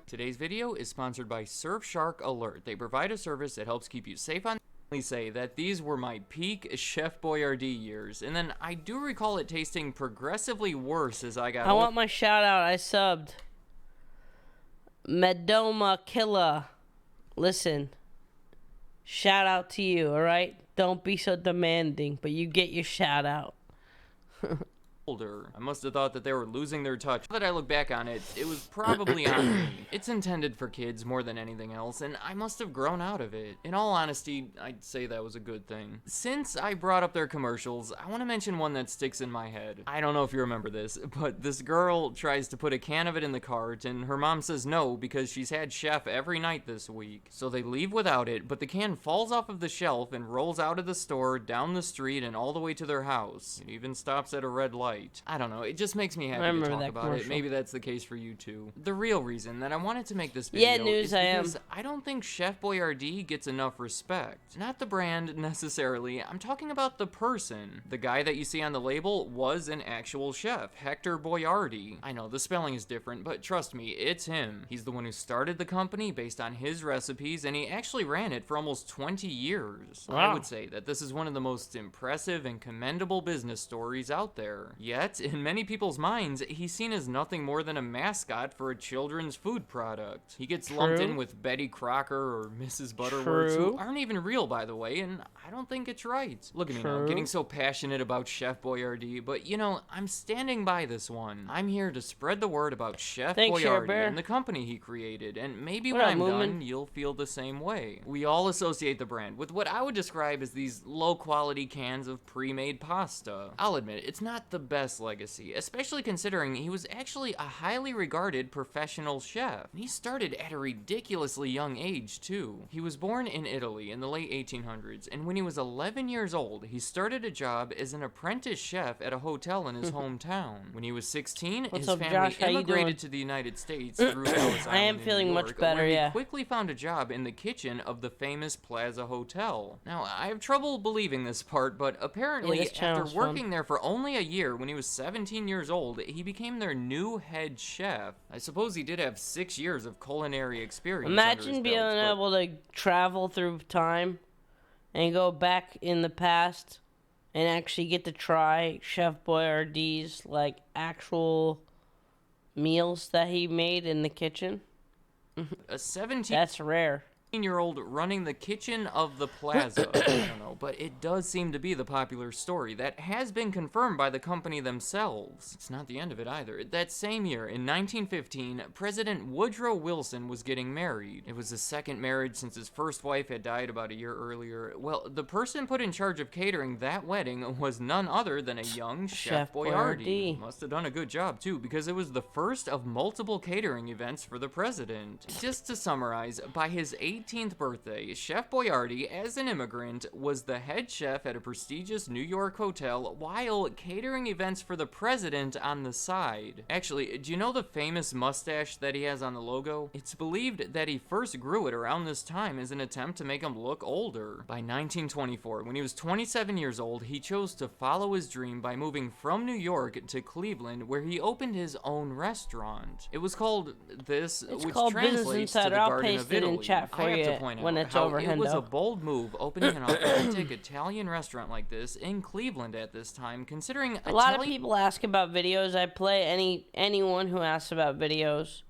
Today's video is sponsored by Surfshark Alert. They provide a service that helps keep you safe on. Say that these were my peak Chef Boyardee years, and then I do recall it tasting progressively worse as I got I want my shout out. I subbed. Medoma Killa. Listen. Shout out to you, alright? Don't be so demanding, but you get your shout out. older. I must have thought that they were losing their touch. Now that I look back on it, it was probably on me. It's intended for kids more than anything else, and I must have grown out of it. In all honesty, I'd say that was a good thing. Since I brought up their commercials, I want to mention one that sticks in my head. I don't know if you remember this, but this girl tries to put a can of it in the cart, and her mom says no because she's had Chef every night this week. So they leave without it, but the can falls off of the shelf and rolls out of the store, down the street, and all the way to their house. It even stops at a red light. I don't know, it just makes me happy to talk about it. Maybe that's the case for you too. The real reason that I wanted to make this video is because I don't think Chef Boyardee gets enough respect. Not the brand necessarily, I'm talking about the person. The guy that you see on the label was an actual chef, Hector Boyardee. I know, the spelling is different, but trust me, it's him. He's the one who started the company based on his recipes, and he actually ran it for almost 20 years. Wow. I would say that this is one of the most impressive and commendable business stories out there. Yet, in many people's minds, he's seen as nothing more than a mascot for a children's food product. He gets lumped in with Betty Crocker or Mrs. Butterworth, who aren't even real, by the way, and I don't think it's right. Look at me now, getting so passionate about Chef Boyardee, but you know, I'm standing by this one. I'm here to spread the word about Chef Boyardee and the company he created, and maybe when I'm done, you'll feel the same way. We all associate the brand with what I would describe as these low-quality cans of pre-made pasta. I'll admit, it's not the best legacy, especially considering he was actually a highly regarded professional chef. He started at a ridiculously young age, too. He was born in Italy in the late 1800s, and when he was 11 years old, he started a job as an apprentice chef at a hotel in his hometown. When he was 16, his family immigrated to the United States through Ellis Island in New York, where he quickly found a job in the kitchen of the famous Plaza Hotel. Now, I have trouble believing this part, but apparently, after working there for only a year, when he was 17 years old, he became their new head chef. I suppose he did have 6 years of culinary experience. Imagine being able to travel through time and go back in the past and actually get to try Chef Boyardee's like actual meals that he made in the kitchen. A 17 That's rare. 17-year-old running the kitchen of the Plaza. I don't know, but it does seem to be the popular story that has been confirmed by the company themselves. It's not the end of it either. That same year, in 1915, President Woodrow Wilson was getting married. It was his second marriage since his first wife had died about a year earlier. Well, the person put in charge of catering that wedding was none other than a young Chef Boyardee. Must have done a good job too, because it was the first of multiple catering events for the president. Just to summarize, by his 18th birthday, Chef Boyardee, as an immigrant, was the head chef at a prestigious New York hotel while catering events for the president on the side. Actually, do you know the famous mustache that he has on the logo? It's believed that he first grew it around this time as an attempt to make him look older. By 1924, when he was 27 years old, he chose to follow his dream by moving from New York to Cleveland, where he opened his own restaurant. It was called this, which translates to the Garden of Italy. I have to point out how it was a bold move opening an authentic Italian restaurant like this in Cleveland at this time, considering a lot of people ask about videos I play. Anyone who asks about videos,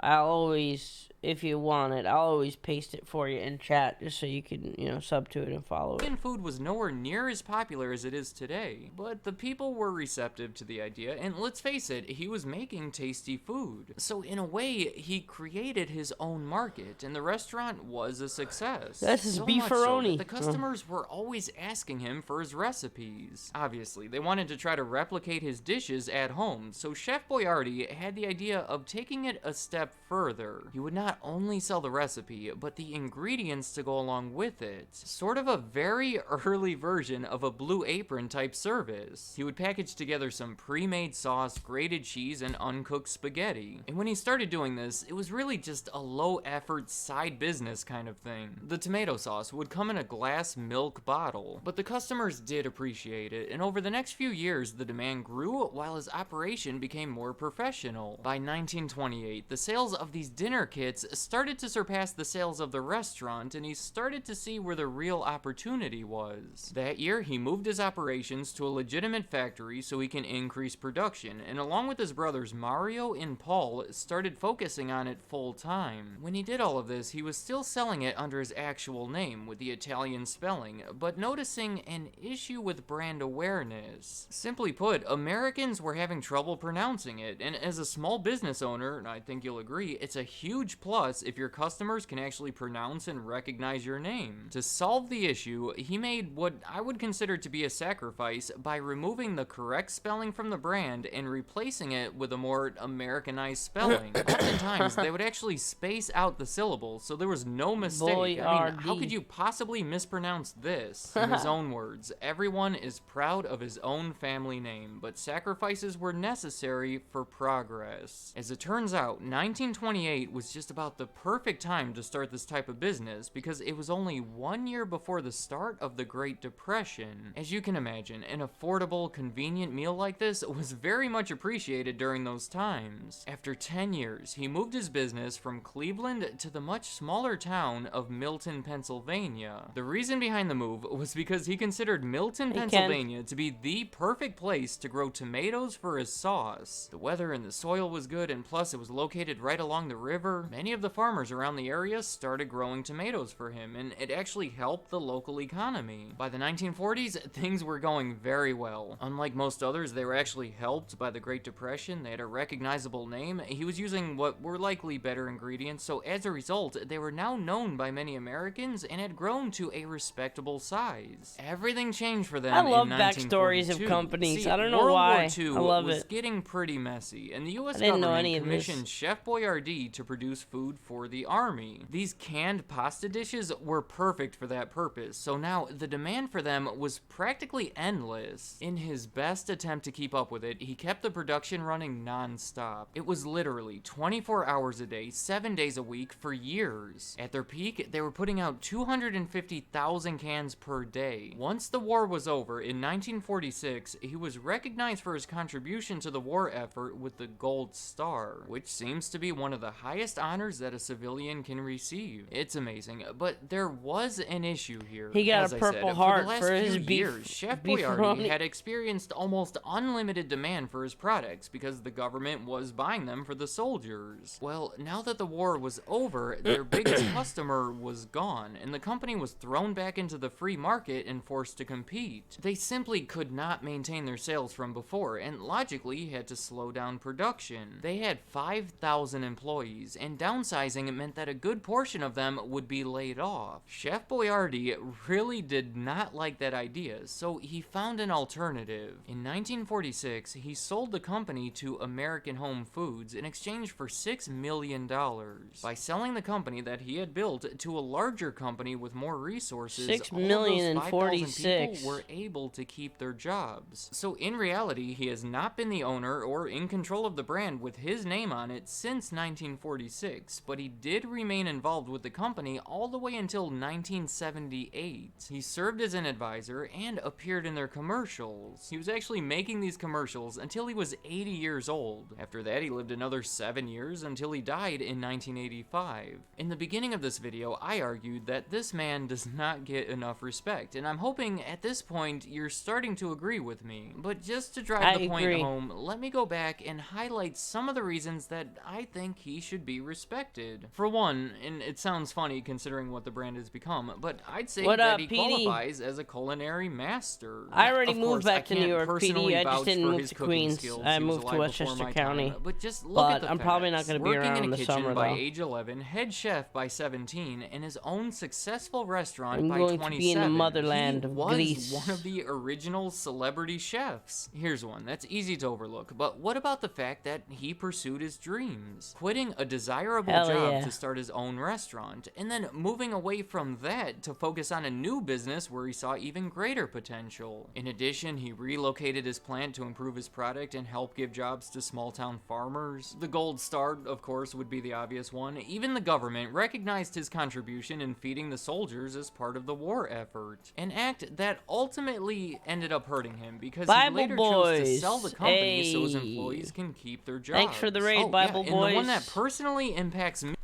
I'll always, if you want it, I'll always paste it for you in chat just so you can, sub to it and follow it. Italian food was nowhere near as popular as it is today, but the people were receptive to the idea, and let's face it, he was making tasty food. So in a way, he created his own market, and the restaurant was a success. That's his beefaroni. So the customers were always asking him for his recipes. Obviously, they wanted to try to replicate his dishes at home, so Chef Boyardee had the idea of taking it a step further. He would not not only sell the recipe, but the ingredients to go along with it. Sort of a very early version of a Blue Apron type service. He would package together some pre-made sauce, grated cheese, and uncooked spaghetti. And when he started doing this, it was really just a low-effort side business kind of thing. The tomato sauce would come in a glass milk bottle, but the customers did appreciate it, and over the next few years, the demand grew while his operation became more professional. By 1928, the sales of these dinner kits started to surpass the sales of the restaurant, and he started to see where the real opportunity was. That year, he moved his operations to a legitimate factory so he can increase production, and along with his brothers Mario and Paul, started focusing on it full time. When he did all of this, he was still selling it under his actual name with the Italian spelling, but noticing an issue with brand awareness. Simply put, Americans were having trouble pronouncing it, and as a small business owner, I think you'll agree, it's a huge plus if your customers can actually pronounce and recognize your name. To solve the issue, he made what I would consider to be a sacrifice by removing the correct spelling from the brand and replacing it with a more Americanized spelling. Oftentimes, they would actually space out the syllables, so there was no mistake. I mean, how could you possibly mispronounce this? In his own words, everyone is proud of his own family name, but sacrifices were necessary for progress. As it turns out, 1928 was just about the perfect time to start this type of business because it was only 1 year before the start of the Great Depression. As you can imagine, an affordable, convenient meal like this was very much appreciated during those times. After 10 years, he moved his business from Cleveland to the much smaller town of Milton, Pennsylvania. The reason behind the move was because he considered Milton, Pennsylvania to be the perfect place to grow tomatoes for his sauce. The weather and the soil was good, and plus it was located right along the river. Many of the farmers around the area started growing tomatoes for him, and it actually helped the local economy. By the 1940s, things were going very well. Unlike most others, they were actually helped by the Great Depression. They had a recognizable name. He was using what were likely better ingredients, so as a result, they were now known by many Americans and had grown to a respectable size. Everything changed for them I love in backstories of 1942. companies. See, I don't know World why. War II I love was it. getting pretty messy, and the U.S. I didn't know government any of this. commissioned Chef Boyardee to produce food for the army. These canned pasta dishes were perfect for that purpose, so now the demand for them was practically endless. In his best attempt to keep up with it, he kept the production running non-stop. It was literally 24 hours a day, 7 days a week for years. At their peak, they were putting out 250,000 cans per day. Once the war was over, in 1946, he was recognized for his contribution to the war effort with the Gold Star, which seems to be one of the highest honors that a civilian can receive. It's amazing, but there was an issue here. He got As a I Purple said, Heart for the last for his few beef- years, Chef beefaroni. Boyardee had experienced almost unlimited demand for his products because the government was buying them for the soldiers. Well, now that the war was over, their biggest customer was gone, and the company was thrown back into the free market and forced to compete. They simply could not maintain their sales from before, and logically had to slow down production. They had 5,000 employees, and downsizing meant that a good portion of them would be laid off. Chef Boyardee really did not like that idea, so he found an alternative. In 1946, he sold the company to American Home Foods in exchange for $6 million. By selling the company that he had built to a larger company with more resources, $6 all of million those and 5,000 46. people were able to keep their jobs. So in reality, he has not been the owner or in control of the brand with his name on it since 1946, but he did remain involved with the company all the way until 1978. He served as an advisor and appeared in their commercials. He was actually making these commercials until he was 80 years old. After that, he lived another 7 years until he died in 1985. In the beginning of this video, I argued that this man does not get enough respect, and I'm hoping at this point you're starting to agree with me. But just to drive the point home, let me go back and highlight some of the reasons that I think he should be respected. For one, and it sounds funny considering what the brand has become, but I'd say that he qualifies as a culinary master. I already Of moved course, back to New York, personally PD. I just vouch didn't for move his to cooking Queens. skills. I He was moved to alive before Westchester my County. time. But just look But at the I'm probably not facts. gonna be Working around in in a the kitchen summer, by though. age 11, head chef by 17, and his own successful restaurant I'm by going 27. to be in the motherland he of was Greece. one of the original celebrity chefs. Here's one that's easy to overlook, but what about the fact that he pursued his dreams? Quitting a desirable terrible Hell job yeah. to start his own restaurant, and then moving away from that to focus on a new business where he saw even greater potential. In addition, he relocated his plant to improve his product and help give jobs to small-town farmers. The gold star, of course, would be the obvious one. Even the government recognized his contribution in feeding the soldiers as part of the war effort, an act that ultimately ended up hurting him because Bible he later chose to boys. sell the company so his Hey. employees can keep their jobs. Thanks for the raid, Bible and the one that boys. personally impacts me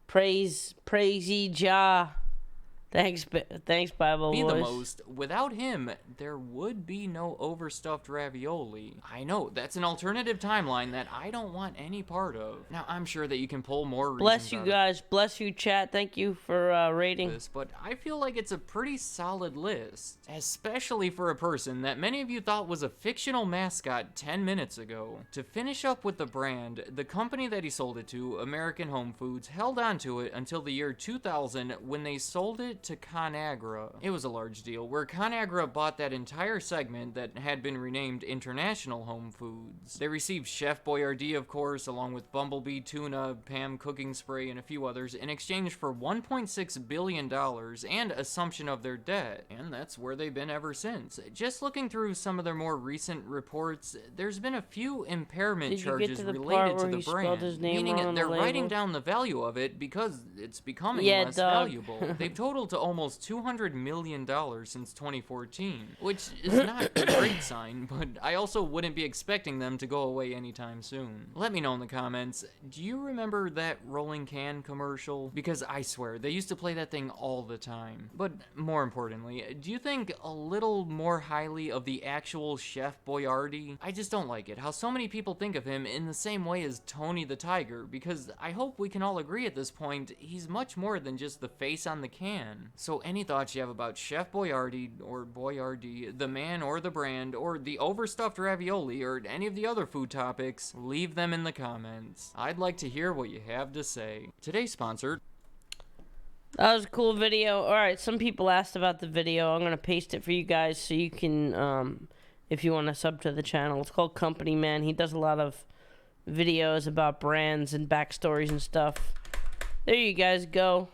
Praise ye Jah. Thanks, Bible the boys. most. Without him, there would be no overstuffed ravioli. I know, that's an alternative timeline that I don't want any part of. Now, I'm sure that you can pull more reasons Bless you out of guys. Bless you, chat. Thank you for rating. this, but I feel like it's a pretty solid list, especially for a person that many of you thought was a fictional mascot 10 minutes ago. To finish up with the brand, the company that he sold it to, American Home Foods, held on to it until the year 2000 when they sold it to ConAgra. It was a large deal, where ConAgra bought that entire segment that had been renamed International Home Foods. They received Chef Boyardee, of course, along with Bumblebee Tuna, Pam Cooking Spray, and a few others, in exchange for $1.6 billion and assumption of their debt. And that's where they've been ever since. Just looking through some of their more recent reports, there's been a few impairment charges related to the brand, meaning they're writing down the value of it because it's becoming less valuable. They've totaled to almost $200 million since 2014, which is not a great sign, but I also wouldn't be expecting them to go away anytime soon. Let me know in the comments, do you remember that rolling can commercial? Because I swear, they used to play that thing all the time. But more importantly, do you think a little more highly of the actual Chef Boyardee? I just don't like it, how so many people think of him in the same way as Tony the Tiger, because I hope we can all agree at this point, he's much more than just the face on the can. So any thoughts you have about Chef Boyardee, or Boyardee, the man or the brand, or the overstuffed ravioli, or any of the other food topics, leave them in the comments. I'd like to hear what you have to say. Today's sponsor. That was a cool video. Alright, some people asked about the video. I'm going to paste it for you guys so you can, if you want to sub to the channel. It's called Company Man. He does a lot of videos about brands and backstories and stuff. There you guys go.